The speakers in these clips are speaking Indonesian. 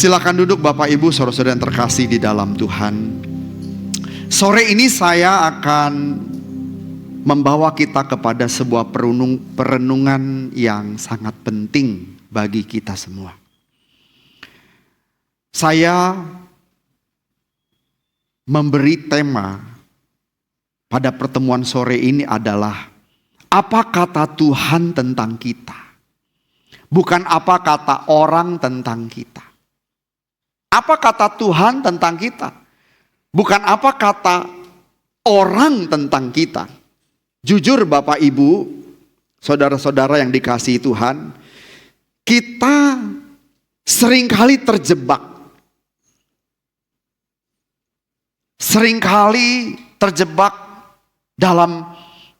Silakan duduk Bapak Ibu, saudara-saudara yang terkasih di dalam Tuhan. Sore ini saya akan membawa kita kepada sebuah perenungan yang sangat penting bagi kita semua. Saya memberi tema pada pertemuan sore ini adalah apa kata Tuhan tentang kita, bukan apa kata orang tentang kita. Apa kata Tuhan tentang kita, bukan apa kata orang tentang kita. Jujur Bapak Ibu, saudara-saudara yang dikasihi Tuhan, kita seringkali terjebak dalam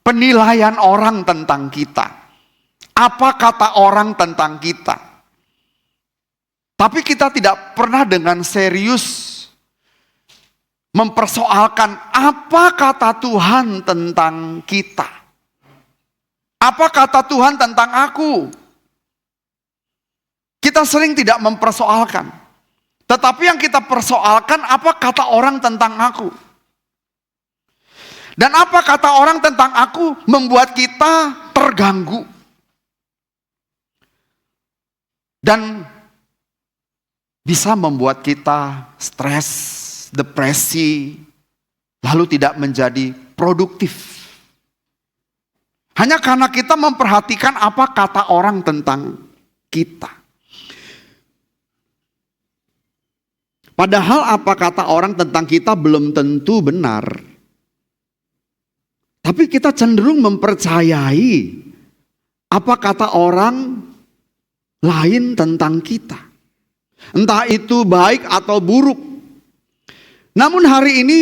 penilaian orang tentang kita. Apa kata orang tentang kita? Tapi kita tidak pernah dengan serius mempersoalkan apa kata Tuhan tentang kita. Apa kata Tuhan tentang aku? Kita sering tidak mempersoalkan. Tetapi yang kita persoalkan apa kata orang tentang aku. Dan apa kata orang tentang aku membuat kita terganggu. Dan bisa membuat kita stres, depresi, lalu tidak menjadi produktif. Hanya karena kita memperhatikan apa kata orang tentang kita. Padahal apa kata orang tentang kita belum tentu benar. Tapi kita cenderung mempercayai apa kata orang lain tentang kita. Entah itu baik atau buruk. Namun hari ini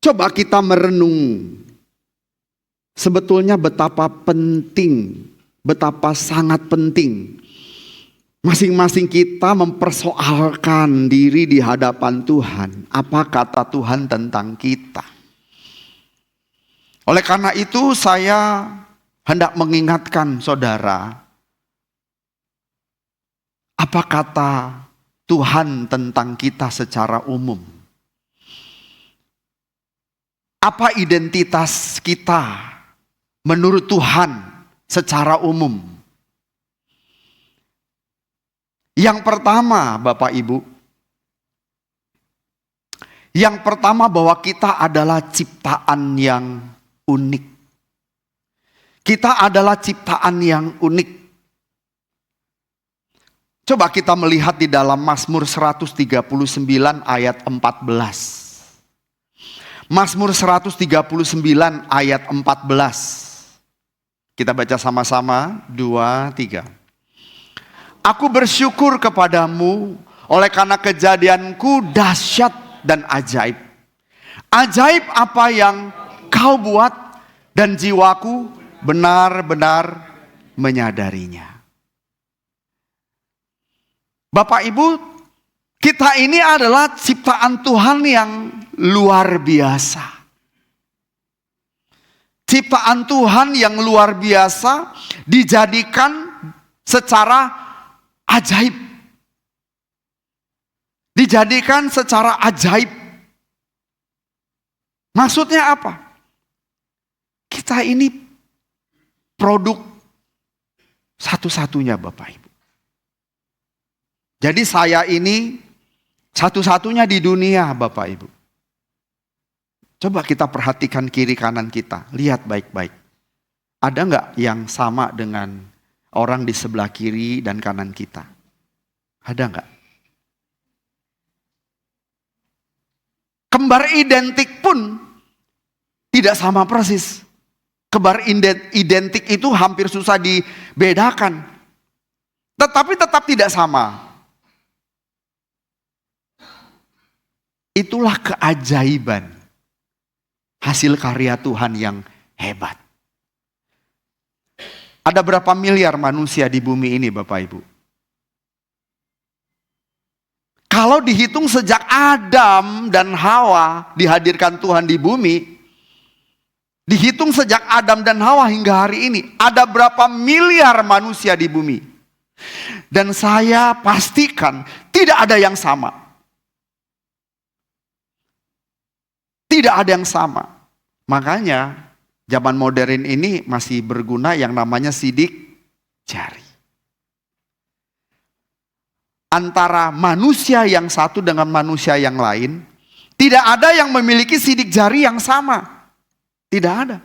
coba kita merenung. Sebetulnya betapa penting, betapa sangat penting masing-masing kita mempersoalkan diri di hadapan Tuhan. Apa kata Tuhan tentang kita? Oleh karena itu saya hendak mengingatkan saudara, apa kata Tuhan tentang kita secara umum? Apa identitas kita menurut Tuhan secara umum? Yang pertama, Bapak Ibu, yang pertama bahwa kita adalah ciptaan yang unik. Kita adalah ciptaan yang unik. Coba kita melihat di dalam Mazmur 139 ayat 14. Mazmur 139 ayat 14. Kita baca sama-sama, 2, 3. Aku bersyukur kepadamu oleh karena kejadianku dahsyat dan ajaib. Ajaib apa yang kau buat dan jiwaku benar-benar menyadarinya. Bapak Ibu, kita ini adalah ciptaan Tuhan yang luar biasa. Ciptaan Tuhan yang luar biasa dijadikan secara ajaib. Dijadikan secara ajaib. Maksudnya apa? Kita ini produk satu-satunya Bapak Ibu. Jadi saya ini satu-satunya di dunia Bapak Ibu. Coba kita perhatikan kiri kanan kita. Lihat baik-baik. Ada nggak yang sama dengan orang di sebelah kiri dan kanan kita? Ada nggak? Kembar identik pun tidak sama persis. Kembar identik itu hampir susah dibedakan. Tetapi tetap tidak sama. Itulah keajaiban hasil karya Tuhan yang hebat. Ada berapa miliar manusia di bumi ini Bapak Ibu? Kalau dihitung sejak Adam dan Hawa dihadirkan Tuhan di bumi, dihitung sejak Adam dan Hawa hingga hari ini, ada berapa miliar manusia di bumi? Dan saya pastikan tidak ada yang sama. Tidak ada yang sama. Makanya zaman modern ini masih berguna yang namanya sidik jari. Antara manusia yang satu dengan manusia yang lain, tidak ada yang memiliki sidik jari yang sama. Tidak ada.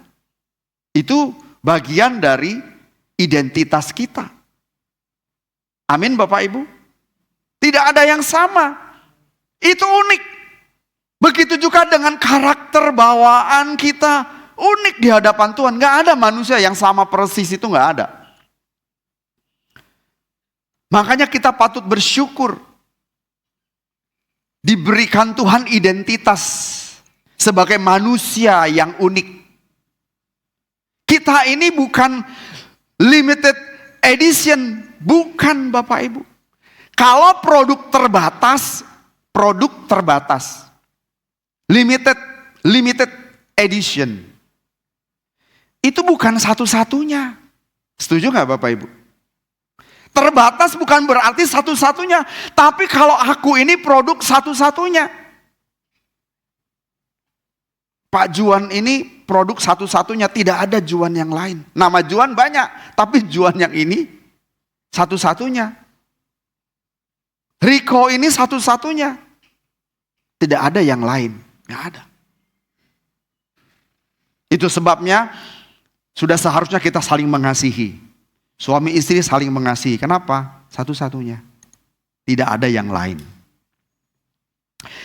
Itu bagian dari identitas kita. Amin Bapak Ibu. Tidak ada yang sama. Itu unik. Begitu juga dengan karakter bawaan kita. Unik di hadapan Tuhan. Gak ada manusia yang sama persis, itu gak ada. Makanya kita patut bersyukur. Diberikan Tuhan identitas sebagai manusia yang unik. Kita ini bukan limited edition. Bukan Bapak Ibu. Kalau produk terbatas. Limited edition. Itu bukan satu-satunya. Setuju gak Bapak Ibu? Terbatas bukan berarti satu-satunya. Tapi kalau aku ini produk satu-satunya. Pak Juan ini produk satu-satunya. Tidak ada Juan yang lain. Nama Juan banyak. Tapi Juan yang ini satu-satunya. Riko ini satu-satunya. Tidak ada yang lain. Nggak ada. Itu sebabnya sudah seharusnya kita saling mengasihi. Suami istri saling mengasihi. Kenapa? Satu-satunya. Tidak ada yang lain.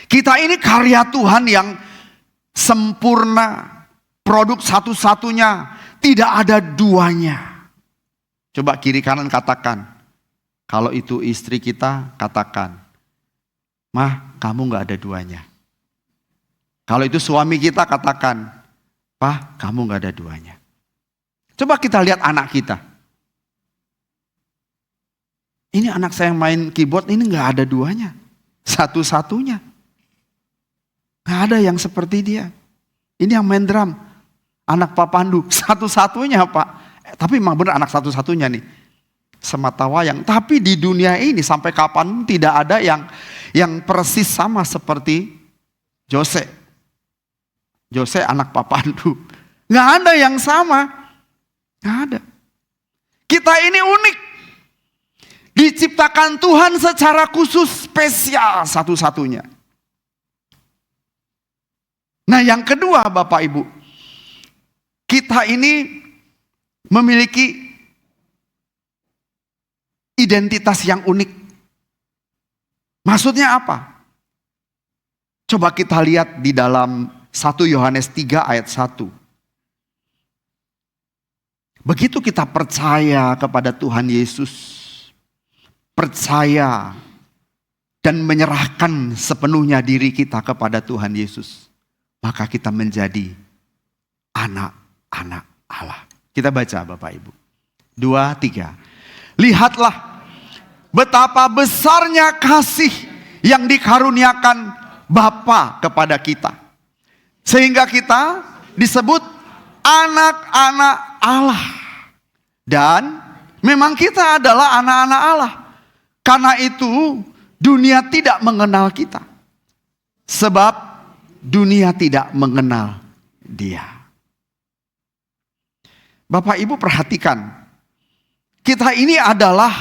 Kita ini karya Tuhan yang sempurna. Produk satu-satunya. Tidak ada duanya. Coba kiri kanan katakan. Kalau itu istri kita, katakan. Mah, kamu gak ada duanya. Kalau itu suami kita, katakan. Pak, kamu gak ada duanya. Coba kita lihat anak kita. Ini anak saya yang main keyboard, ini gak ada duanya. Satu-satunya. Gak ada yang seperti dia. Ini yang main drum. Anak Pak Pandu, satu-satunya Pak. Tapi memang benar anak satu-satunya nih. Semata wayang. Tapi di dunia ini sampai kapan tidak ada yang persis sama seperti Jose. Jose anak Pak Pandu. Gak ada yang sama. Gak ada. Kita ini unik. Diciptakan Tuhan secara khusus, spesial satu-satunya. Nah yang kedua Bapak Ibu. Kita ini memiliki identitas yang unik. Maksudnya apa? Coba kita lihat di dalam 1 Yohanes 3 ayat 1. Begitu kita percaya kepada Tuhan Yesus, percaya dan menyerahkan sepenuhnya diri kita kepada Tuhan Yesus, maka kita menjadi anak-anak Allah. Kita baca Bapak Ibu. 2, 3. Lihatlah betapa besarnya kasih yang dikaruniakan Bapa kepada kita. Sehingga kita disebut anak-anak Allah. Dan memang kita adalah anak-anak Allah. Karena itu dunia tidak mengenal kita. Sebab dunia tidak mengenal Dia. Bapak Ibu perhatikan. Kita ini adalah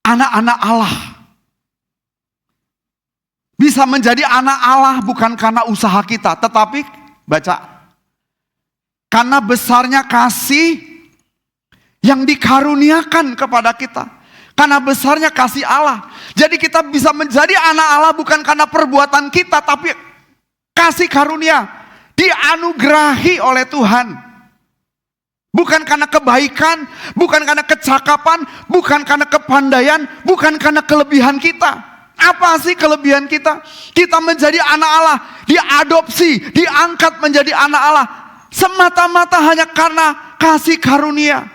anak-anak Allah. Bisa menjadi anak Allah bukan karena usaha kita. Tetapi baca. Karena besarnya kasih yang dikaruniakan kepada kita. Karena besarnya kasih Allah. Jadi kita bisa menjadi anak Allah bukan karena perbuatan kita. Tapi kasih karunia. Dianugerahi oleh Tuhan. Bukan karena kebaikan. Bukan karena kecakapan. Bukan karena kepandaian. Bukan karena kelebihan kita. Apa sih kelebihan kita? Kita menjadi anak Allah, diadopsi, diangkat menjadi anak Allah. Semata-mata hanya karena kasih karunia.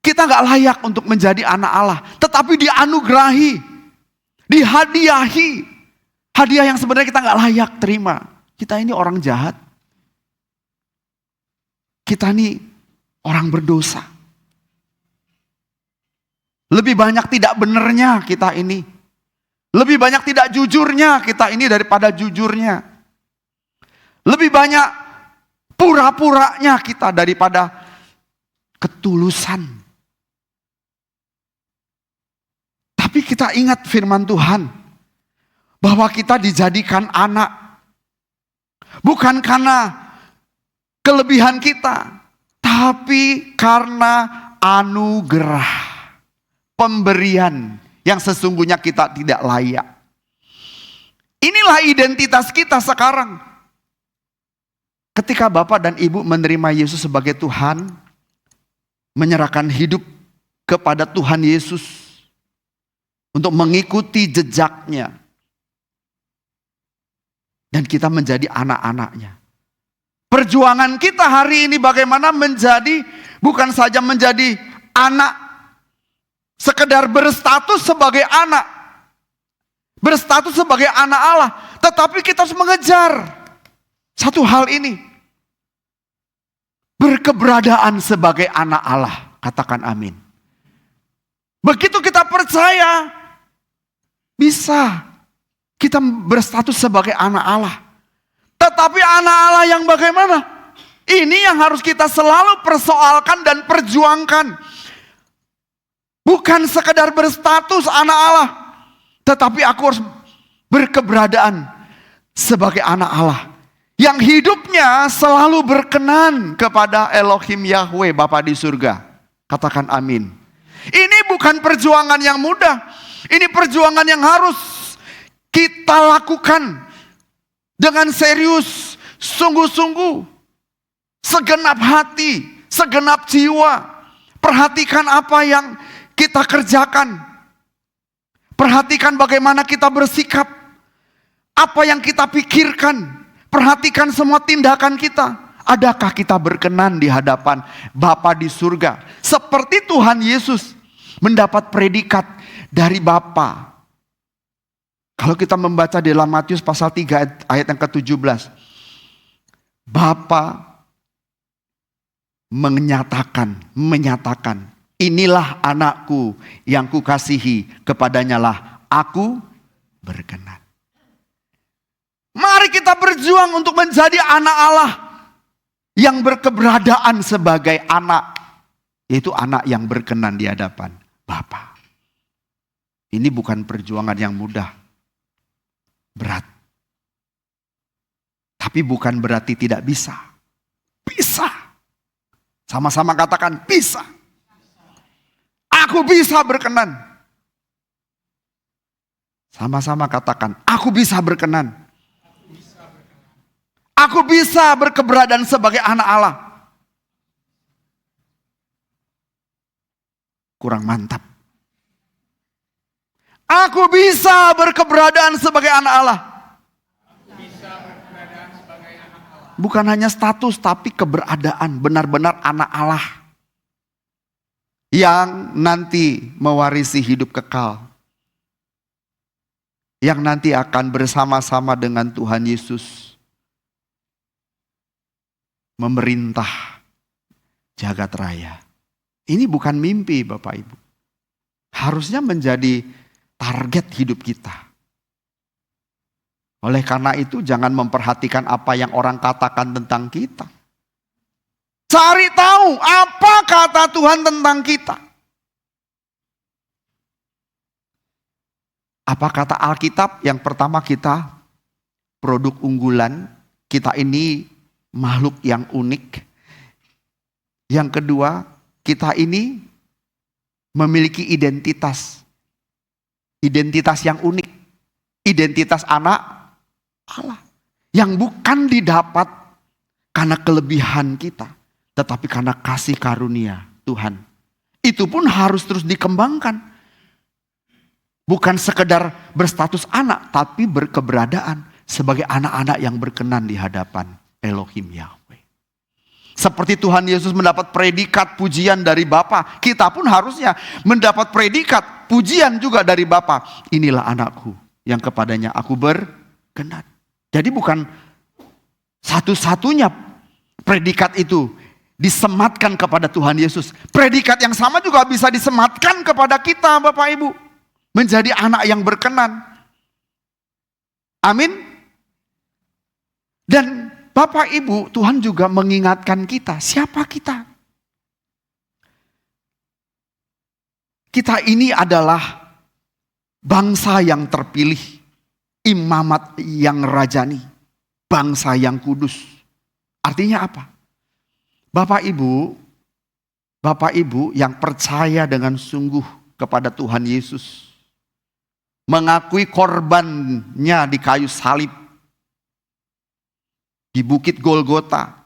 Kita gak layak untuk menjadi anak Allah. Tetapi dianugerahi, dihadiahi. Hadiah yang sebenarnya kita gak layak terima. Kita ini orang jahat. Kita ini orang berdosa. Lebih banyak tidak benernya kita ini. Lebih banyak tidak jujurnya kita ini daripada jujurnya. Lebih banyak pura-puranya kita daripada ketulusan. Tapi kita ingat firman Tuhan, bahwa kita dijadikan anak. Bukan karena kelebihan kita, tapi karena anugerah. Pemberian yang sesungguhnya kita tidak layak. Inilah identitas kita sekarang. Ketika Bapak dan Ibu menerima Yesus sebagai Tuhan, menyerahkan hidup kepada Tuhan Yesus untuk mengikuti jejaknya, dan kita menjadi anak-anaknya. Perjuangan kita hari ini bagaimana menjadi, bukan saja menjadi anak, sekedar berstatus sebagai anak, berstatus sebagai anak Allah, tetapi kita harus mengejar satu hal ini, berkeberadaan sebagai anak Allah. Katakan amin. Begitu kita percaya, bisa kita berstatus sebagai anak Allah. Tetapi anak Allah yang bagaimana? Ini yang harus kita selalu persoalkan dan perjuangkan. Bukan sekedar berstatus anak Allah, tetapi aku harus berkeberadaan sebagai anak Allah, yang hidupnya selalu berkenan kepada Elohim Yahweh, Bapa di surga. Katakan amin. Ini bukan perjuangan yang mudah. Ini perjuangan yang harus kita lakukan dengan serius, sungguh-sungguh, segenap hati, segenap jiwa. Perhatikan apa yang kita kerjakan. Perhatikan bagaimana kita bersikap. Apa yang kita pikirkan. Perhatikan semua tindakan kita. Adakah kita berkenan di hadapan Bapa di surga? Seperti Tuhan Yesus mendapat predikat dari Bapa. Kalau kita membaca di dalam Matius pasal 3 ayat yang ke-17. Bapa menyatakan, inilah anakku yang kukasihi, kepadanya lah aku berkenan. Mari kita berjuang untuk menjadi anak Allah yang berkeberadaan sebagai anak, yaitu anak yang berkenan di hadapan Bapa. Ini bukan perjuangan yang mudah, berat. Tapi bukan berarti tidak bisa. Bisa. Sama-sama katakan bisa. Aku bisa berkenan. Sama-sama katakan, aku bisa berkenan. Aku bisa berkeberadaan sebagai anak Allah. Kurang mantap. Aku bisa berkeberadaan sebagai anak Allah. Bukan hanya status, tapi keberadaan, benar-benar anak Allah. Yang nanti mewarisi hidup kekal. Yang nanti akan bersama-sama dengan Tuhan Yesus memerintah jagat raya. Ini bukan mimpi Bapak Ibu. Harusnya menjadi target hidup kita. Oleh karena itu jangan memperhatikan apa yang orang katakan tentang kita. Cari tahu apa kata Tuhan tentang kita. Apa kata Alkitab? Yang pertama, kita produk unggulan. Kita ini makhluk yang unik. Yang kedua, kita ini memiliki identitas. Identitas yang unik. Identitas anak Allah. Yang bukan didapat karena kelebihan kita. Tetapi karena kasih karunia Tuhan. Itu pun harus terus dikembangkan. Bukan sekedar berstatus anak, tapi berkeberadaan sebagai anak-anak yang berkenan di hadapan Elohim Yahweh. Seperti Tuhan Yesus mendapat predikat pujian dari Bapa, kita pun harusnya mendapat predikat pujian juga dari Bapa. Inilah anakku yang kepadanya aku berkenan. Jadi bukan satu-satunya predikat itu disematkan kepada Tuhan Yesus. Predikat yang sama juga bisa disematkan kepada kita, Bapak Ibu. Menjadi anak yang berkenan. Amin. Dan Bapak Ibu, Tuhan juga mengingatkan kita, siapa kita? Kita ini adalah bangsa yang terpilih, imamat yang rajani, bangsa yang kudus. Artinya apa? Bapak Ibu yang percaya dengan sungguh kepada Tuhan Yesus, mengakui korbannya di kayu salib, di bukit Golgota,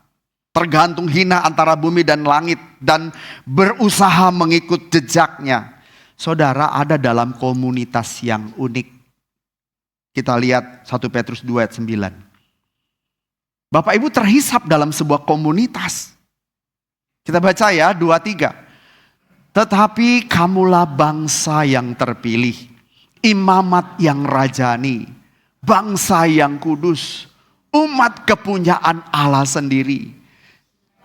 tergantung hina antara bumi dan langit, dan berusaha mengikut jejaknya. Saudara ada dalam komunitas yang unik. Kita lihat 1 Petrus 2 ayat 9. Bapak Ibu terhisap dalam sebuah komunitas. Kita baca ya 2-3. Tetapi kamulah bangsa yang terpilih, imamat yang rajani, bangsa yang kudus, umat kepunyaan Allah sendiri.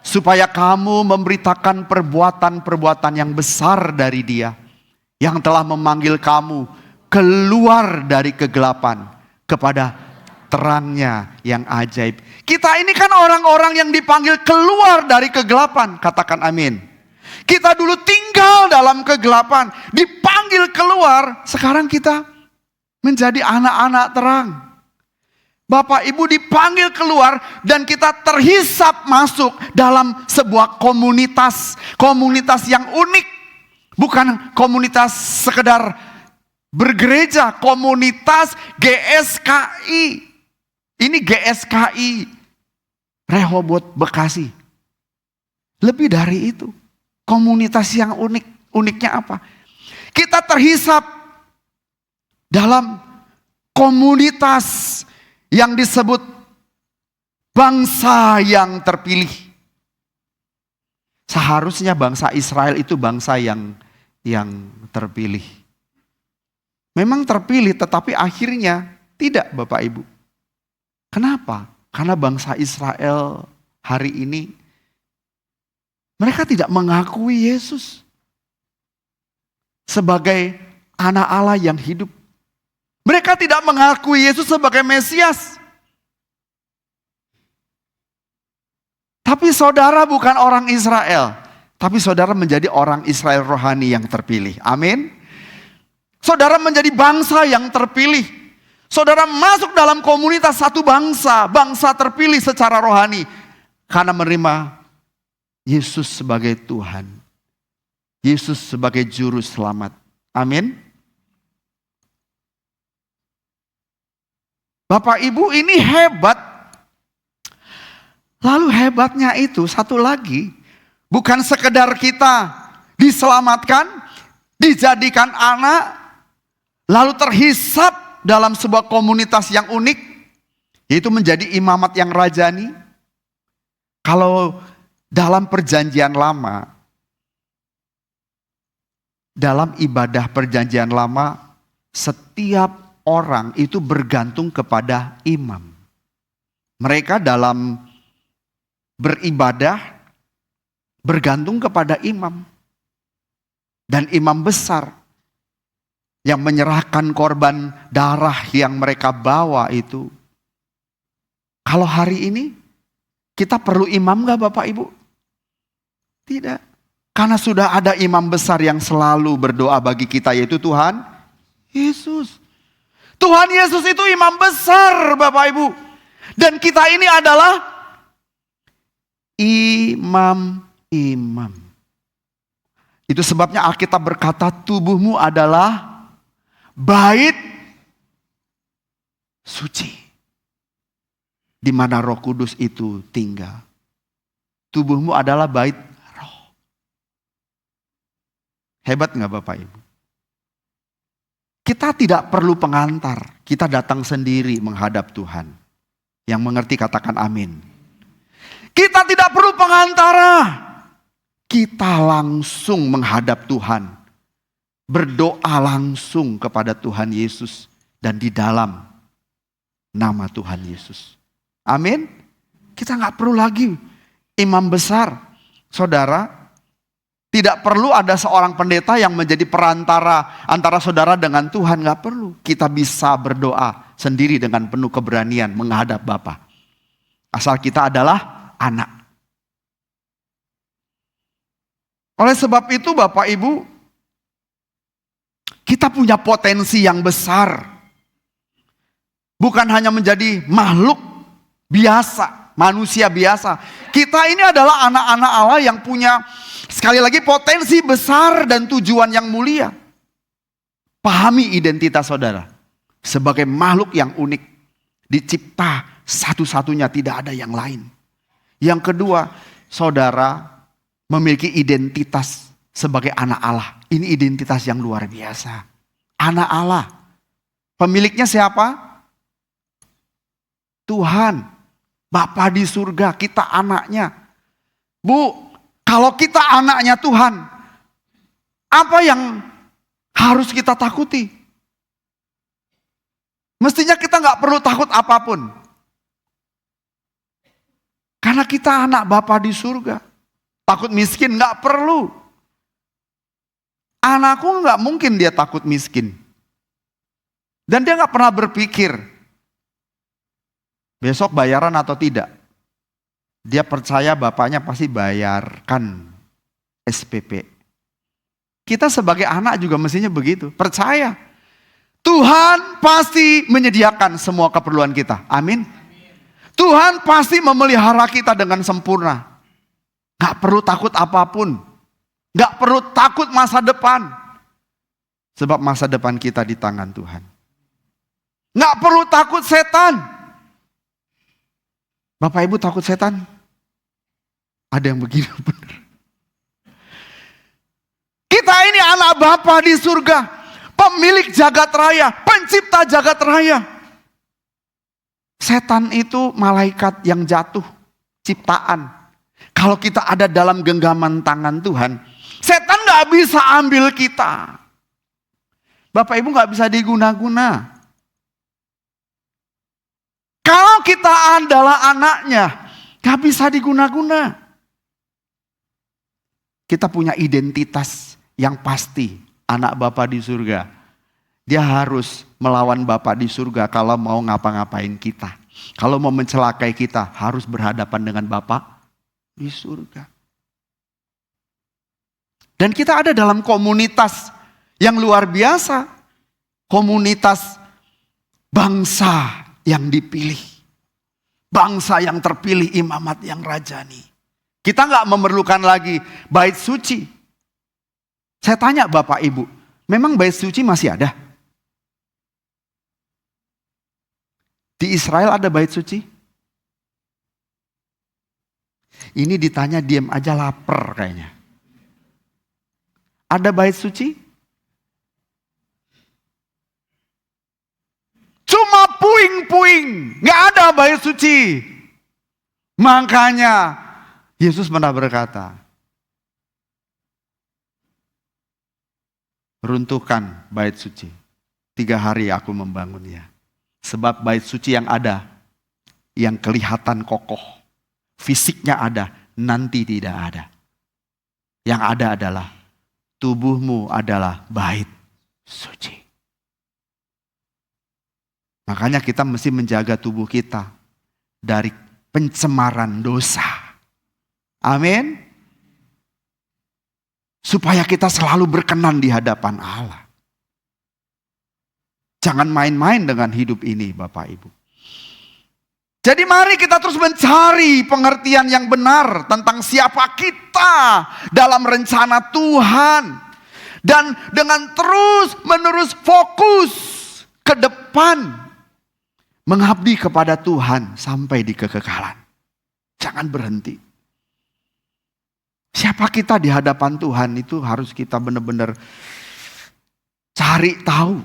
Supaya kamu memberitakan perbuatan-perbuatan yang besar dari Dia, yang telah memanggil kamu keluar dari kegelapan kepada terangnya yang ajaib. Kita ini kan orang-orang yang dipanggil keluar dari kegelapan. Katakan amin. Kita dulu tinggal dalam kegelapan, dipanggil keluar. Sekarang kita menjadi anak-anak terang. Bapak Ibu dipanggil keluar dan kita terhisap masuk dalam sebuah komunitas. Komunitas yang unik. Bukan komunitas sekedar bergereja, komunitas GSKI. Ini GSKI Rehoboth Bekasi. Lebih dari itu. Komunitas yang unik. Uniknya apa? Kita terhisap dalam komunitas yang disebut bangsa yang terpilih. Seharusnya bangsa Israel itu bangsa yang terpilih. Memang terpilih tetapi akhirnya tidak, Bapak Ibu. Kenapa? Karena bangsa Israel hari ini mereka tidak mengakui Yesus sebagai anak Allah yang hidup. Mereka tidak mengakui Yesus sebagai Mesias. Tapi saudara bukan orang Israel. Tapi saudara menjadi orang Israel rohani yang terpilih. Amin. Saudara menjadi bangsa yang terpilih. Saudara masuk dalam komunitas satu bangsa. Bangsa terpilih secara rohani. Karena menerima Yesus sebagai Tuhan. Yesus sebagai juru selamat. Amin. Bapak Ibu ini hebat. Lalu hebatnya itu satu lagi. Bukan sekedar kita diselamatkan, dijadikan anak, lalu terhisap dalam sebuah komunitas yang unik. Yaitu menjadi imamat yang rajani. Kalau dalam perjanjian lama, dalam ibadah perjanjian lama, setiap orang itu bergantung kepada imam. Mereka dalam beribadah bergantung kepada imam. Dan imam besar yang menyerahkan korban darah yang mereka bawa itu. Kalau hari ini kita perlu imam gak Bapak Ibu? Tidak. Karena sudah ada imam besar yang selalu berdoa bagi kita, yaitu Tuhan Yesus. Tuhan Yesus itu imam besar Bapak Ibu. Dan kita ini adalah imam-imam. Itu sebabnya Alkitab berkata tubuhmu adalah bait suci. Di mana Roh Kudus itu tinggal. Tubuhmu adalah bait roh. Hebat gak Bapak Ibu? Kita tidak perlu pengantar. Kita datang sendiri menghadap Tuhan. Yang mengerti katakan amin. Kita tidak perlu pengantara. Kita langsung menghadap Tuhan. Berdoa langsung kepada Tuhan Yesus. Dan di dalam nama Tuhan Yesus. Amin. Kita gak perlu lagi imam besar. Saudara, tidak perlu ada seorang pendeta yang menjadi perantara antara saudara dengan Tuhan. Gak perlu. Kita bisa berdoa sendiri dengan penuh keberanian menghadap Bapa. Asal kita adalah anak. Oleh sebab itu Bapak Ibu, kita punya potensi yang besar. Bukan hanya menjadi makhluk biasa, manusia biasa. Kita ini adalah anak-anak Allah yang punya, sekali lagi, potensi besar dan tujuan yang mulia. Pahami identitas saudara. Sebagai makhluk yang unik. Dicipta satu-satunya, tidak ada yang lain. Yang kedua, saudara memiliki identitas sebagai anak Allah. Ini identitas yang luar biasa. Anak Allah. Pemiliknya siapa? Tuhan. Bapa di surga, kita anaknya. Bu, kalau kita anaknya Tuhan, apa yang harus kita takuti? Mestinya kita gak perlu takut apapun. Karena kita anak Bapa di surga. Takut miskin gak perlu. Anakku gak mungkin dia takut miskin. Dan dia gak pernah berpikir, besok bayaran atau tidak. Dia percaya bapaknya pasti bayarkan SPP. Kita sebagai anak juga mestinya begitu. Percaya. Tuhan pasti menyediakan semua keperluan kita. Amin. Tuhan pasti memelihara kita dengan sempurna. Gak perlu takut apapun. Gak perlu takut masa depan. Sebab masa depan kita di tangan Tuhan. Gak perlu takut setan. Bapak Ibu takut setan? Ada yang begini benar. Kita ini anak Bapa di surga. Pemilik jagat raya. Pencipta jagat raya. Setan itu malaikat yang jatuh. Ciptaan. Kalau kita ada dalam genggaman tangan Tuhan, setan gak bisa ambil kita. Bapak Ibu gak bisa diguna-guna. Kalau kita adalah anaknya, gak bisa diguna-guna. Kita punya identitas yang pasti. Anak Bapa di surga. Dia harus melawan Bapa di surga kalau mau ngapa-ngapain kita. Kalau mau mencelakai kita, harus berhadapan dengan Bapa di surga. Dan kita ada dalam komunitas yang luar biasa. Komunitas bangsa yang dipilih. Bangsa yang terpilih, imamat yang rajani. Kita gak memerlukan lagi bait suci. Saya tanya Bapak Ibu, memang bait suci masih ada? Di Israel ada bait suci? Ini ditanya diam aja lapar kayaknya. Ada bait suci? Cuma puing-puing, gak ada bait suci. Makanya Yesus pernah berkata, runtuhkan bait suci. 3 hari aku membangunnya. Sebab bait suci yang ada, yang kelihatan kokoh, fisiknya ada, nanti tidak ada. Yang ada adalah tubuhmu adalah bait suci. Makanya kita mesti menjaga tubuh kita dari pencemaran dosa. Amin. Supaya kita selalu berkenan di hadapan Allah. Jangan main-main dengan hidup ini Bapak Ibu. Jadi mari kita terus mencari pengertian yang benar tentang siapa kita dalam rencana Tuhan. Dan dengan terus menerus fokus ke depan. Mengabdi kepada Tuhan sampai di kekekalan. Jangan berhenti. Siapa kita di hadapan Tuhan itu harus kita benar-benar cari tahu.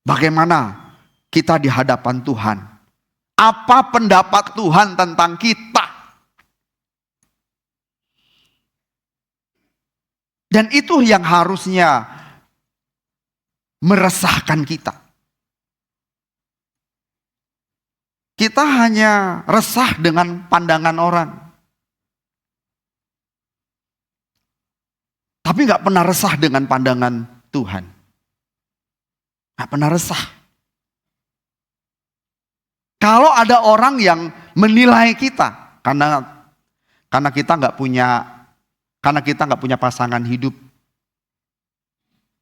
Bagaimana kita di hadapan Tuhan. Apa pendapat Tuhan tentang kita. Dan itu yang harusnya meresahkan kita. Kita hanya resah dengan pandangan orang. Tapi gak pernah resah dengan pandangan Tuhan. Gak pernah resah. Kalau ada orang yang menilai kita karena kita nggak punya pasangan hidup,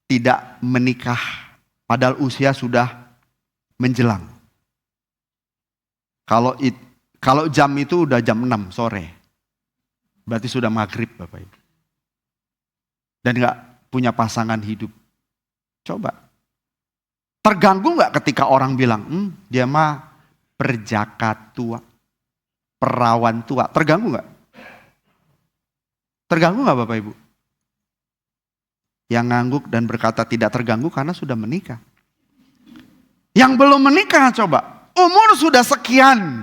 tidak menikah, padahal usia sudah menjelang. Kalau jam itu udah jam 6 sore, berarti sudah maghrib Bapak Ibu. Dan nggak punya pasangan hidup. Coba, terganggu nggak ketika orang bilang, dia mah perjaka tua, perawan tua. Terganggu nggak? Terganggu nggak Bapak Ibu? Yang ngangguk dan berkata tidak terganggu karena sudah menikah. Yang belum menikah coba, umur sudah sekian,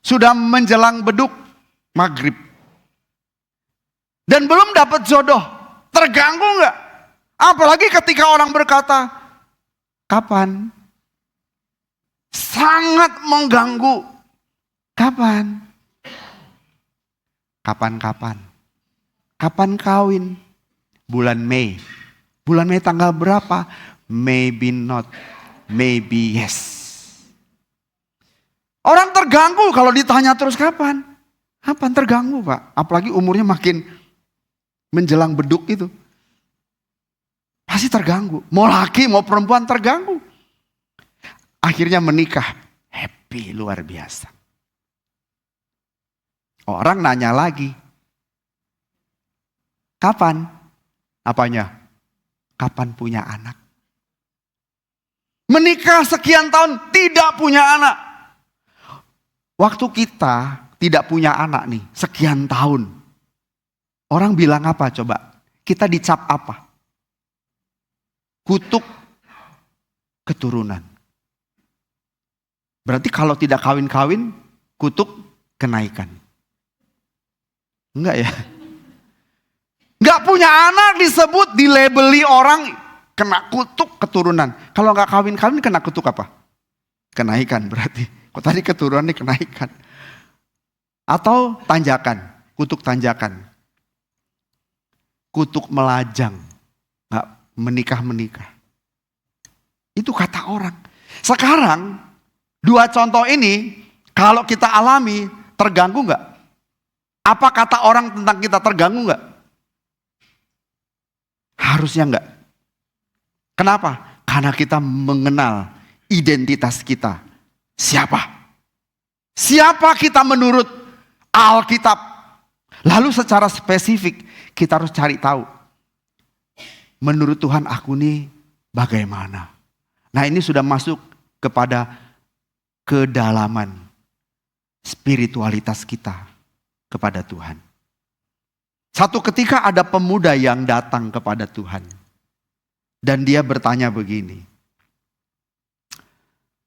sudah menjelang beduk maghrib, dan belum dapat jodoh. Terganggu nggak? Apalagi ketika orang berkata, kapan? Sangat mengganggu. Kapan? Kapan-kapan? Kapan kawin? Bulan Mei. Bulan Mei tanggal berapa? Maybe not, maybe yes. Orang terganggu kalau ditanya terus kapan? Kapan? Terganggu Pak. Apalagi umurnya makin menjelang beduk itu. Pasti terganggu. Mau laki mau perempuan terganggu. Akhirnya menikah, happy luar biasa. Orang nanya lagi, kapan? Apanya? Kapan punya anak? Menikah sekian tahun tidak punya anak. Waktu kita tidak punya anak nih, sekian tahun. Orang bilang apa coba? Kita dicap apa? Kutuk keturunan. Berarti kalau tidak kawin-kawin, kutuk kenaikan. Enggak ya? Enggak punya anak disebut, dilabeli orang kena kutuk keturunan. Kalau enggak kawin-kawin kena kutuk apa? Kenaikan berarti. Kok tadi keturunan ini kenaikan. Atau tanjakan, kutuk tanjakan. Kutuk melajang, enggak menikah-menikah. Itu kata orang. Sekarang dua contoh ini, kalau kita alami, terganggu nggak? Apa kata orang tentang kita terganggu nggak? Harusnya nggak. Kenapa? Karena kita mengenal identitas kita. Siapa? Siapa kita menurut Alkitab? Lalu secara spesifik, kita harus cari tahu. Menurut Tuhan aku nih bagaimana? Nah ini sudah masuk kepada kedalaman spiritualitas kita kepada Tuhan. Satu ketika ada pemuda yang datang kepada Tuhan. Dan dia bertanya begini.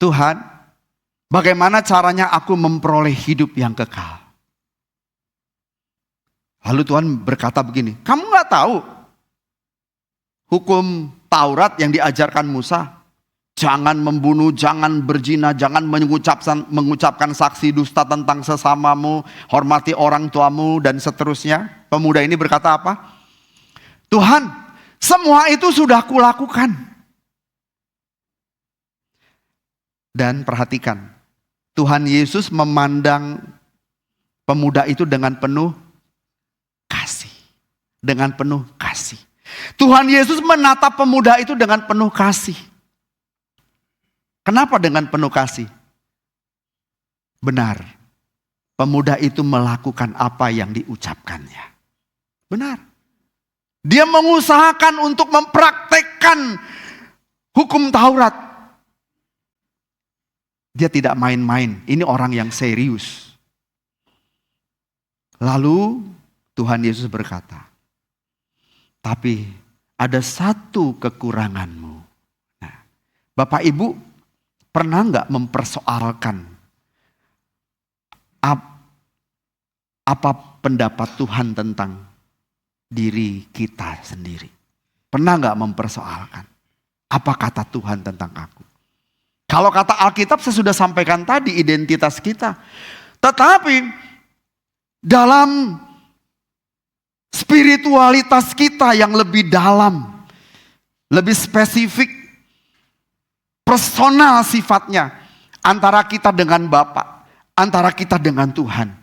Tuhan, bagaimana caranya aku memperoleh hidup yang kekal? Lalu Tuhan berkata begini, kamu gak tahu hukum Taurat yang diajarkan Musa? Jangan membunuh, jangan berzina, jangan mengucapkan saksi dusta tentang sesamamu, hormati orang tuamu dan seterusnya. Pemuda ini berkata apa? Tuhan, semua itu sudah kulakukan. Dan perhatikan, Tuhan Yesus memandang pemuda itu dengan penuh kasih. Dengan penuh kasih. Tuhan Yesus menatap pemuda itu dengan penuh kasih. Kenapa dengan penuh kasih? Benar, pemuda itu melakukan apa yang diucapkannya. Benar. Dia mengusahakan untuk mempraktekkan hukum Taurat. Dia tidak main-main, ini orang yang serius. Lalu Tuhan Yesus berkata, tapi ada satu kekuranganmu. Nah, Bapak Ibu, pernah nggak mempersoalkan apa pendapat Tuhan tentang diri kita sendiri? Pernah nggak mempersoalkan apa kata Tuhan tentang aku? Kalau kata Alkitab saya sudah sampaikan tadi identitas kita. Tetapi dalam spiritualitas kita yang lebih dalam, lebih spesifik, personal sifatnya antara kita dengan Bapa, antara kita dengan Tuhan.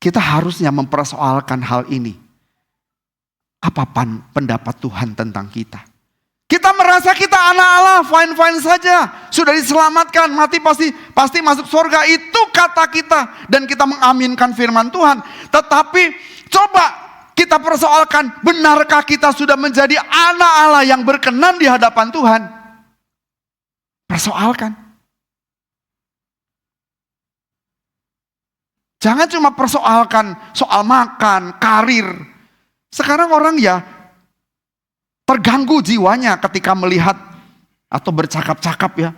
Kita harusnya mempersoalkan hal ini. Apa pendapat Tuhan tentang kita? Kita merasa kita anak Allah, fine-fine saja. Sudah diselamatkan, mati pasti masuk surga. Itu kata kita. Dan kita mengaminkan firman Tuhan. Tetapi coba kita persoalkan, benarkah kita sudah menjadi anak Allah yang berkenan di hadapan Tuhan? Persoalkan. Jangan cuma persoalkan soal makan, karir. Sekarang orang ya terganggu jiwanya ketika melihat atau bercakap-cakap ya.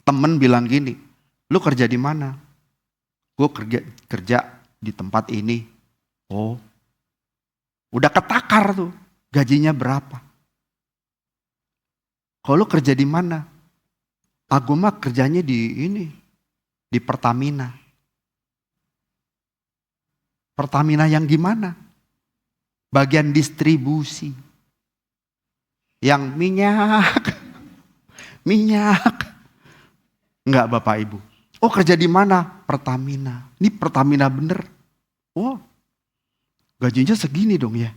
Temen bilang gini, lu kerja di mana? Gue kerja di tempat ini. Oh, udah ketakar tuh, gajinya berapa? Kalau lu kerja di mana? Aku mah kerjanya di Pertamina. Pertamina yang gimana? Bagian distribusi. Yang minyak. Enggak Bapak Ibu. Oh kerja di mana? Pertamina. Ini Pertamina bener. Oh gajinya segini dong ya.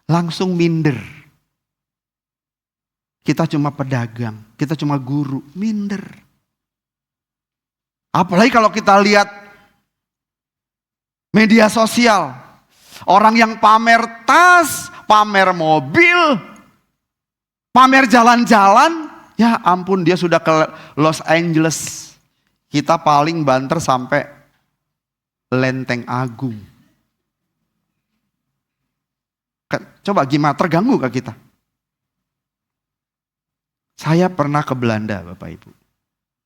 Langsung minder. Kita cuma pedagang. Kita cuma guru. Minder. Apalagi kalau kita lihat media sosial. Orang yang pamer tas, pamer mobil, pamer jalan-jalan. Ya ampun dia sudah ke Los Angeles. Kita paling banter sampai Lenteng Agung. Coba gimana, terganggu gak kita? Saya pernah ke Belanda Bapak Ibu.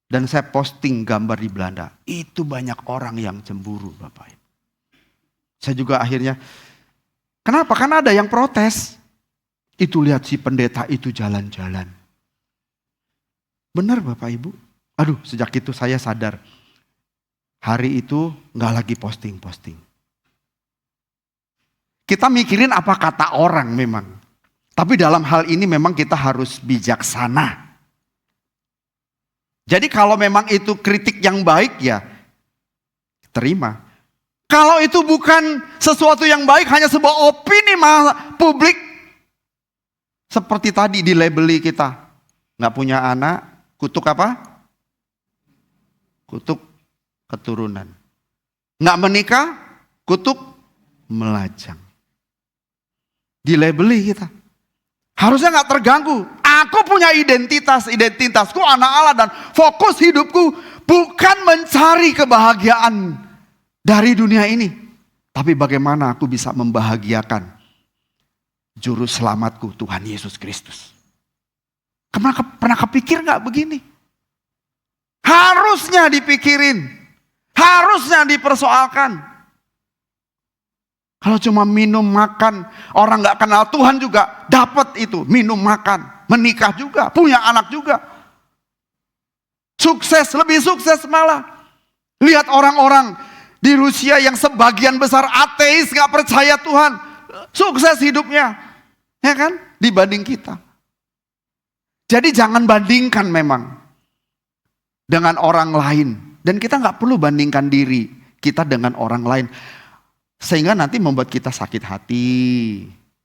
Dan saya posting gambar di Belanda. Itu banyak orang yang cemburu Bapak Ibu. Saya juga akhirnya, kenapa? Karena ada yang protes. Itu lihat si pendeta itu jalan-jalan. Benar Bapak Ibu? Aduh sejak itu saya sadar. Hari itu gak lagi posting-posting. Kita mikirin apa kata orang memang. Tapi dalam hal ini memang kita harus bijaksana. Jadi kalau memang itu kritik yang baik ya terima. Kalau itu bukan sesuatu yang baik, hanya sebuah opini publik. Seperti tadi dilabeli kita. Gak punya anak, kutuk apa? Kutuk keturunan. Gak menikah, kutuk melajang. Dilabeli kita. Harusnya gak terganggu. Aku punya identitasku anak Allah dan fokus hidupku bukan mencari kebahagiaan dari dunia ini. Tapi bagaimana aku bisa membahagiakan juru selamatku Tuhan Yesus Kristus. Pernah kepikir gak begini? Harusnya dipikirin. Harusnya dipersoalkan. Kalau cuma minum makan, orang gak kenal Tuhan juga dapat itu. Minum makan, menikah juga, punya anak juga. Sukses, lebih sukses malah. Lihat orang-orang di Rusia yang sebagian besar ateis, gak percaya Tuhan. Sukses hidupnya. Ya kan? Dibanding kita. Jadi jangan bandingkan memang. Dengan orang lain. Dan kita gak perlu bandingkan diri kita dengan orang lain. Sehingga nanti membuat kita sakit hati.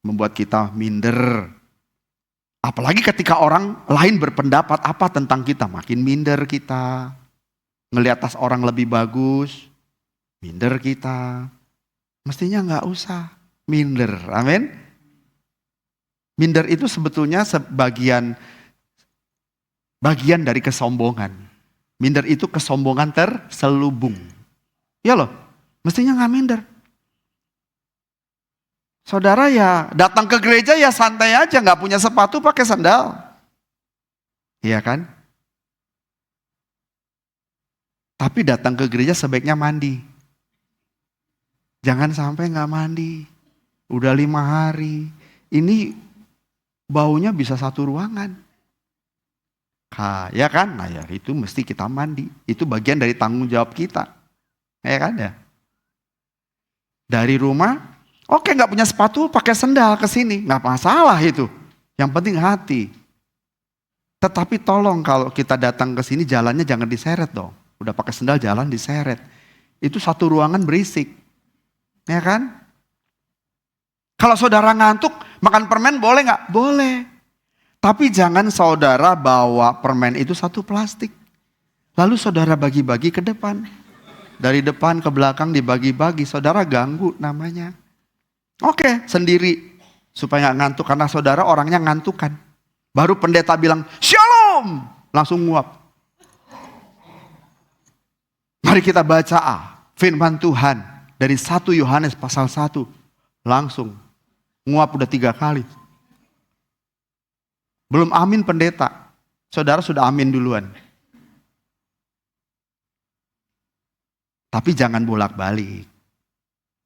Membuat kita minder. Apalagi ketika orang lain berpendapat apa tentang kita. Makin minder kita. Ngelihat tas orang lebih bagus. Minder kita. Mestinya gak usah minder. Amin. Minder itu sebetulnya bagian dari kesombongan. Minder itu kesombongan terselubung. Ya loh, mestinya gak minder. Saudara ya datang ke gereja ya santai aja. Gak punya sepatu pakai sandal. Iya kan? Tapi datang ke gereja sebaiknya mandi. Jangan sampai gak mandi. Udah 5 hari. Ini baunya bisa satu ruangan. Ya kan? Nah ya itu mesti kita mandi. Itu bagian dari tanggung jawab kita. Ya kan ya? Dari rumah, Oke, nggak punya sepatu, pakai sendal ke sini, nggak masalah itu. Yang penting hati. Tetapi tolong kalau kita datang ke sini jalannya jangan diseret dong. Udah pakai sendal jalan diseret. Itu satu ruangan berisik. Ya kan? Kalau saudara ngantuk, makan permen boleh nggak? Boleh. Tapi jangan saudara bawa permen itu satu plastik. Lalu saudara bagi-bagi ke depan. Dari depan ke belakang dibagi-bagi. Saudara ganggu namanya. Oke, sendiri. Supaya nggak ngantuk. Karena saudara orangnya ngantukan. Baru pendeta bilang, Shalom. Langsung nguap. Mari kita baca firman Tuhan. Dari 1 Yohanes pasal 1. Langsung. Nguap udah 3 kali. Belum amin pendeta. Saudara sudah amin duluan. Tapi jangan bolak-balik.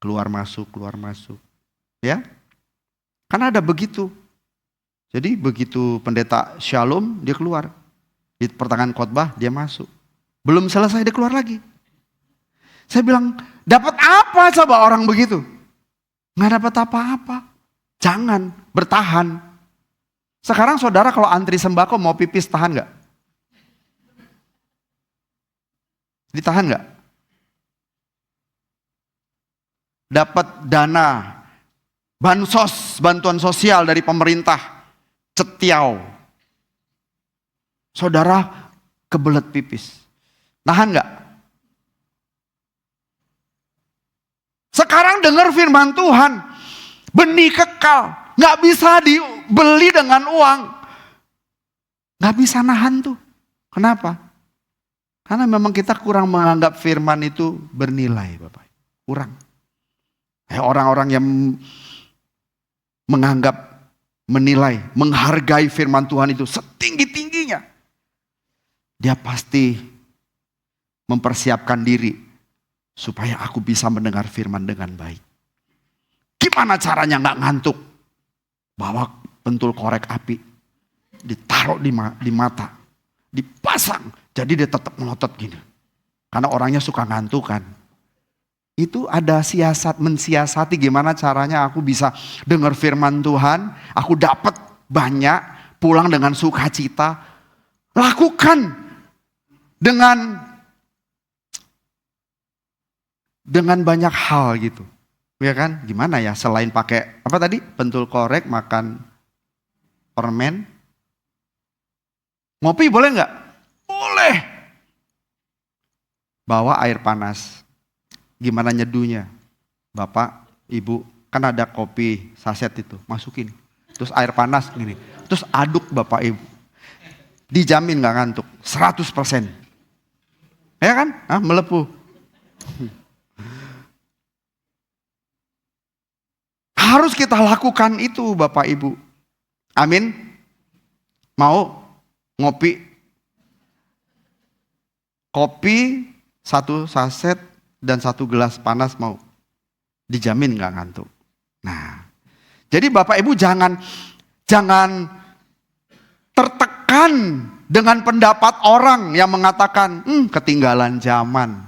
Keluar masuk, keluar masuk. Ya. Karena ada begitu. Jadi begitu pendeta shalom, dia keluar. Di pertengahan khotbah, dia masuk. Belum selesai, dia keluar lagi. Saya bilang, dapat apa coba orang begitu? Nggak dapat apa-apa. Jangan, bertahan. Sekarang saudara kalau antri sembako mau pipis, tahan nggak? Ditahan nggak? Dapat dana, bansos, bantuan sosial dari pemerintah, cetiau. Saudara kebelet pipis. Nahan nggak? Sekarang dengar firman Tuhan. Benih kekal. Nggak bisa dibeli dengan uang. Nggak bisa nahan tuh. Kenapa? Karena memang kita kurang menganggap firman itu bernilai, Bapak. Kurang. Orang-orang yang menganggap, menilai, menghargai firman Tuhan itu setinggi-tingginya. Dia pasti mempersiapkan diri supaya aku bisa mendengar firman dengan baik. Gimana caranya nggak ngantuk? Bawa pentul korek api, ditaruh di mata, dipasang, jadi dia tetap melotot gini. Karena orangnya suka ngantuk kan. Itu ada siasat, mensiasati gimana caranya aku bisa dengar firman Tuhan, aku dapat banyak, pulang dengan sukacita. Lakukan dengan banyak hal gitu. Ya kan? Gimana ya selain pakai apa tadi? Pentul korek, makan permen. Ngopi boleh nggak? Boleh. Bawa air panas. Gimana nyeduhnya? Bapak, Ibu, kan ada kopi saset itu, masukin. Terus air panas gini. Terus aduk Bapak Ibu. Dijamin nggak ngantuk, 100%. Ya kan? Melepuh. Harus kita lakukan itu Bapak Ibu. Amin. Mau ngopi? Kopi 1 saset dan 1 gelas panas mau. Dijamin gak ngantuk. Nah, jadi Bapak Ibu jangan tertekan dengan pendapat orang yang mengatakan ketinggalan zaman.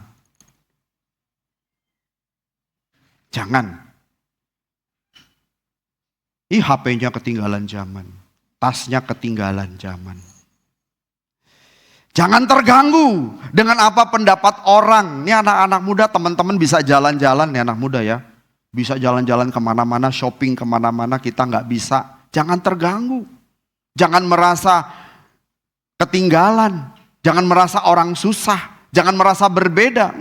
Jangan. HP-nya ketinggalan zaman. Tasnya ketinggalan zaman. Jangan terganggu dengan apa pendapat orang. Ini anak-anak muda, teman-teman bisa jalan-jalan nih anak muda ya. Bisa jalan-jalan kemana-mana, shopping kemana-mana, kita nggak bisa. Jangan terganggu. Jangan merasa ketinggalan. Jangan merasa orang susah. Jangan merasa berbeda.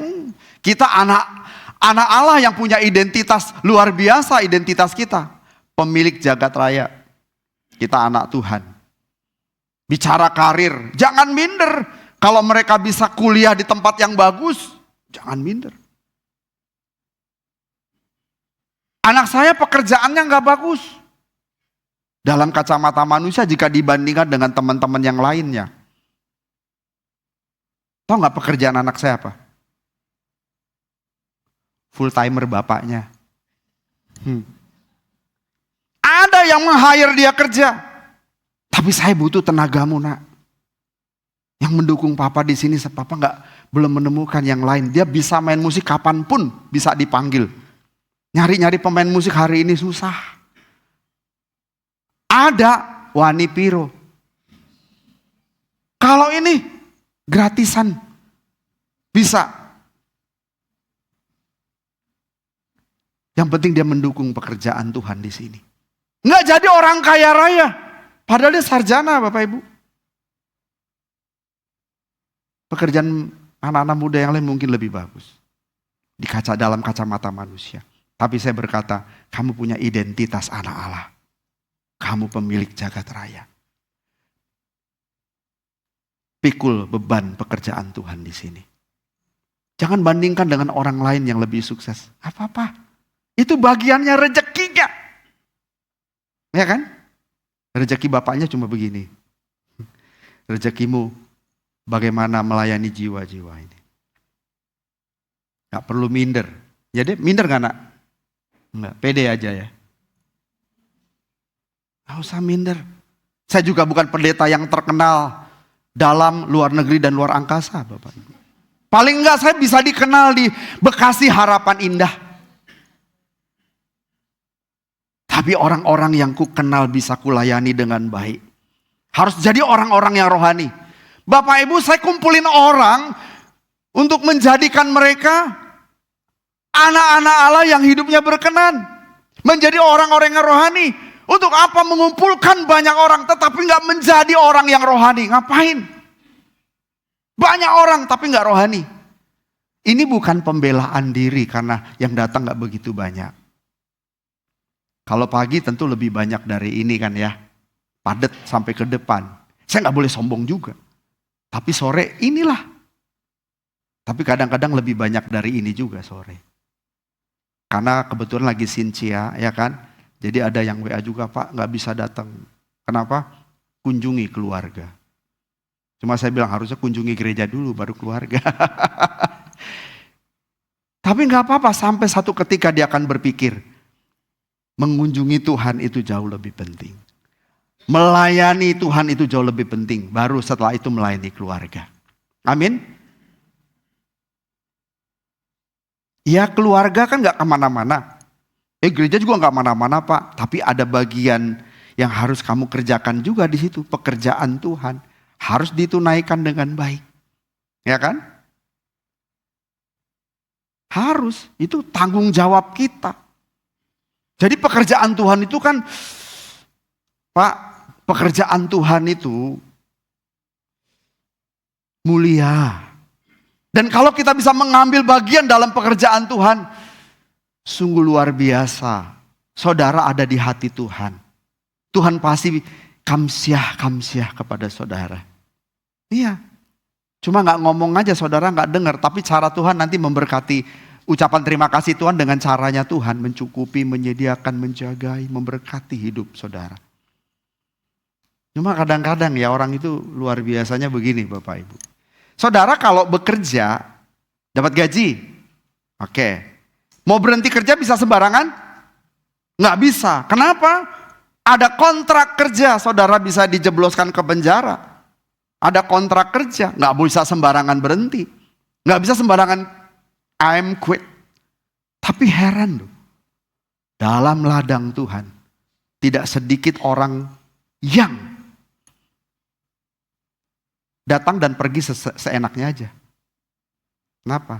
Kita anak Allah yang punya identitas luar biasa, identitas kita. Pemilik jagat raya. Kita anak Tuhan. Bicara karir, jangan minder. Kalau mereka bisa kuliah di tempat yang bagus, jangan minder. Anak saya pekerjaannya gak bagus. Dalam kacamata manusia jika dibandingkan dengan teman-teman yang lainnya. Tahu gak pekerjaan anak saya apa? Full timer bapaknya. Ada yang meng-hire dia kerja. Tapi saya butuh tenagamu nak. Yang mendukung papa di sini, papa belum menemukan yang lain. Dia bisa main musik kapanpun bisa dipanggil. Nyari-nyari pemain musik hari ini susah. Ada Wani Piro. Kalau ini gratisan bisa. Yang penting dia mendukung pekerjaan Tuhan di sini. Nggak jadi orang kaya raya. Padahal dia sarjana Bapak Ibu. Pekerjaan anak-anak muda yang lain mungkin lebih bagus. Dalam kacamata manusia. Tapi saya berkata, kamu punya identitas anak Allah. Kamu pemilik jagat raya. Pikul beban pekerjaan Tuhan di sini. Jangan bandingkan dengan orang lain yang lebih sukses. Apa-apa. Itu bagiannya rezekinya. Ya kan? Rezeki bapaknya cuma begini. Rezekimu bagaimana melayani jiwa-jiwa ini. Gak perlu minder. Jadi minder gak nak? Enggak, pede aja ya. Gak usah minder. Saya juga bukan pendeta yang terkenal dalam, luar negeri dan luar angkasa Bapak Ibu. Paling enggak saya bisa dikenal di Bekasi Harapan Indah. Tapi orang-orang yang ku kenal bisa kulayani dengan baik. Harus jadi orang-orang yang rohani. Bapak Ibu, saya kumpulin orang untuk menjadikan mereka anak-anak Allah yang hidupnya berkenan. Menjadi orang-orang yang rohani. Untuk apa mengumpulkan banyak orang tetapi gak menjadi orang yang rohani? Ngapain? Banyak orang tapi gak rohani. Ini bukan pembelaan diri karena yang datang gak begitu banyak. Kalau pagi tentu lebih banyak dari ini kan ya. Padat sampai ke depan. Saya gak boleh sombong juga. Tapi sore inilah. Tapi kadang-kadang lebih banyak dari ini juga sore. Karena kebetulan lagi Sincia ya kan. Jadi ada yang WA juga, Pak gak bisa datang. Kenapa? Kunjungi keluarga. Cuma saya bilang harusnya kunjungi gereja dulu baru keluarga. Tapi gak apa-apa sampai satu ketika dia akan berpikir. Mengunjungi Tuhan itu jauh lebih penting. Melayani Tuhan itu jauh lebih penting. Baru setelah itu melayani keluarga. Amin. Ya keluarga kan gak kemana-mana. Gereja juga gak mana-mana Pak. Tapi ada bagian yang harus kamu kerjakan juga di situ. Pekerjaan Tuhan. Harus ditunaikan dengan baik. Ya kan? Harus. Itu tanggung jawab kita. Jadi pekerjaan Tuhan itu kan, Pak, pekerjaan Tuhan itu mulia. Dan kalau kita bisa mengambil bagian dalam pekerjaan Tuhan, sungguh luar biasa. Saudara ada di hati Tuhan. Tuhan pasti kamsiah kepada saudara. Iya. Cuma gak ngomong aja saudara gak dengar. Tapi cara Tuhan nanti memberkati. Ucapan terima kasih Tuhan dengan caranya Tuhan. Mencukupi, menyediakan, menjagai, memberkati hidup saudara. Cuma kadang-kadang ya orang itu luar biasanya begini Bapak Ibu. Saudara kalau bekerja dapat gaji. Oke. Mau berhenti kerja bisa sembarangan? Nggak bisa. Kenapa? Ada kontrak kerja. Saudara bisa dijebloskan ke penjara. Ada kontrak kerja. Nggak bisa sembarangan berhenti. Nggak bisa sembarangan I'm quit. Tapi heran loh. Dalam ladang Tuhan. Tidak sedikit orang yang datang dan pergi seenaknya aja. Kenapa?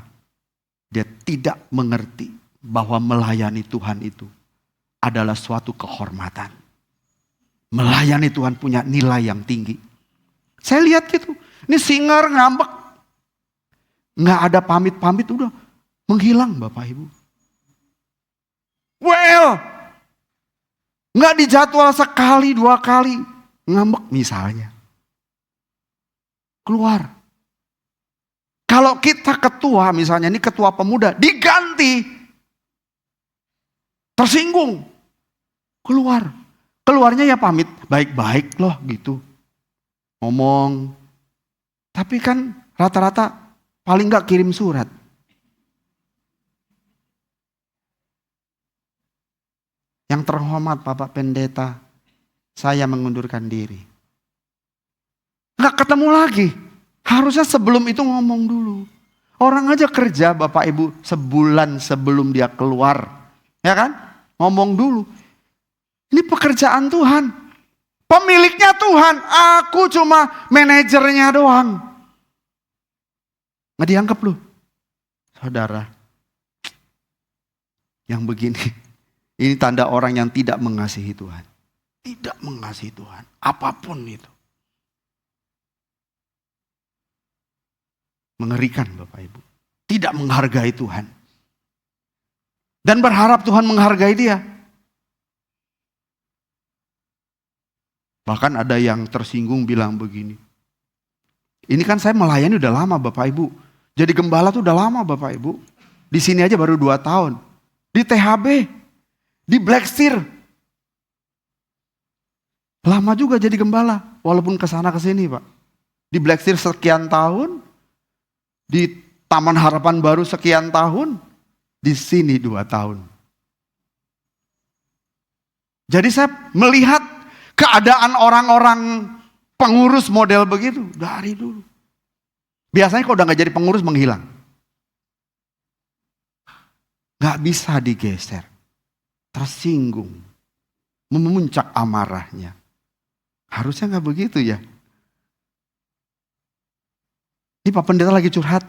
Dia tidak mengerti bahwa melayani Tuhan itu adalah suatu kehormatan. Melayani Tuhan punya nilai yang tinggi. Saya lihat gitu. Ini singer ngambek. Nggak ada pamit-pamit udah menghilang Bapak Ibu. Well, nggak dijadwal sekali, 2 kali. Ngambek misalnya. Keluar. Kalau kita ketua misalnya, ini ketua pemuda, diganti. Tersinggung. Keluar. Keluarnya ya pamit, baik-baik loh gitu. Ngomong. Tapi kan rata-rata paling gak kirim surat. Yang terhormat Bapak Pendeta, saya mengundurkan diri. Gak ketemu lagi. Harusnya sebelum itu ngomong dulu. Orang aja kerja Bapak Ibu sebulan sebelum dia keluar. Ya kan? Ngomong dulu. Ini pekerjaan Tuhan. Pemiliknya Tuhan. Aku cuma manajernya doang. Nggak dianggap loh. Saudara. Yang begini. Ini tanda orang yang tidak mengasihi Tuhan. Tidak mengasihi Tuhan. Apapun itu. Mengerikan Bapak Ibu. Tidak menghargai Tuhan. Dan berharap Tuhan menghargai dia. Bahkan ada yang tersinggung bilang begini. Ini kan saya melayani udah lama Bapak Ibu. Jadi gembala tuh udah lama Bapak Ibu. Di sini aja baru 2 tahun. Di THB. Di Black Steer. Lama juga jadi gembala. Walaupun kesana kesini Pak. Di Black Steer sekian tahun. Di Taman Harapan Baru sekian tahun. Di sini 2 tahun. Jadi saya melihat keadaan orang-orang pengurus model begitu dari dulu. Biasanya kalau udah gak jadi pengurus menghilang. Gak bisa digeser. Tersinggung. Memuncak amarahnya. Harusnya gak begitu ya. Ini Pak Pendeta lagi curhat.